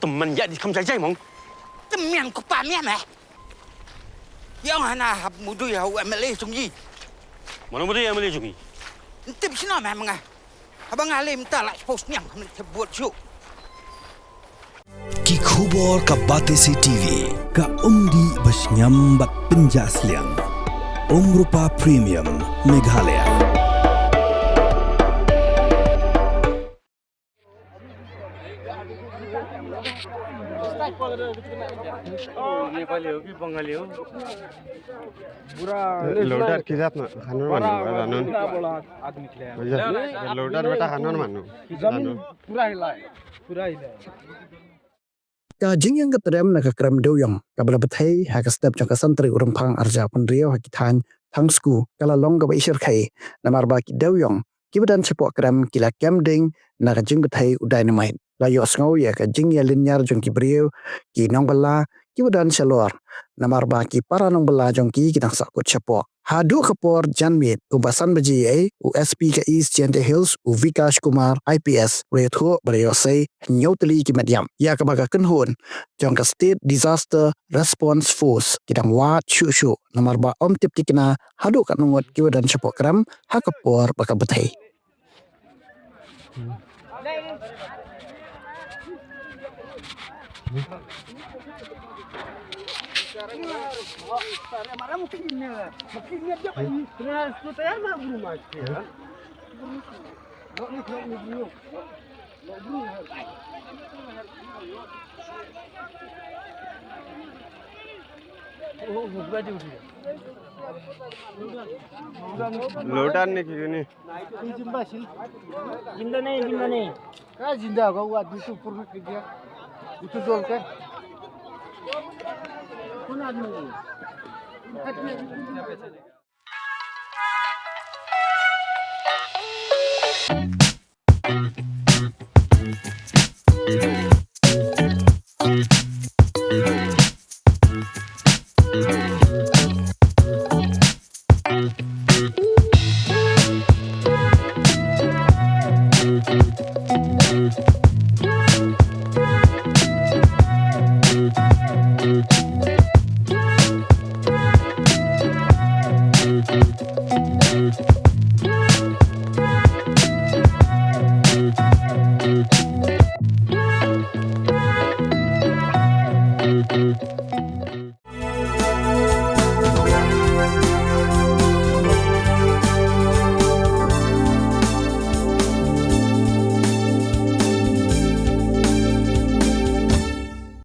teman ya di kamsai jai mong. Temen ko pa miya meh. Yang hana hab mudu ya u MLA sungji. Mana muda yang boleh jungi? Tip sino meh mga. Abang alim ta la post nyang buat show. की खबर का बातें से टीवी का उम्दी बस nyambak penjaslian Rupa Premium Meghalaya. ये पाले हो कि बंगाली हो? लोडर की जात ना खानों मानो रानों लोडर बेटा खानों मानो Pura hilai. Ka Ïeng ka Tdem na ka Krem Dewïong ka balabatay ha ka step ka santri urang phang arja pun riau ha kithan thang sku kala long ka baishir khai na marba ki Dewïong Kiba dan sepok Krem kila kemding na ka Ïeng batay u dynamite la yo sngaw ya ka Ïeng ya linyar jong ki brio ki nong bala Kiba dan selor na marba ki para nong bala jong ki kinang sakut sepok Hadu kapor janmit ubasan baji ay u SP ka East Jente Hills u Vikash Kumar IPS retho berayosay nyoteli ki Metïap ya ka baga kenhun jong ka State Disaster Response Force kidang wat shu nomor ba om tip kikina hadu ka nungot Kiba dan sepok Krem ha kapor baka betay loader ने की नहीं जिंदा नहीं क्या जिंदा होगा वो आदमी से ऊपर उठ गया उसे डोल के कौन आदमी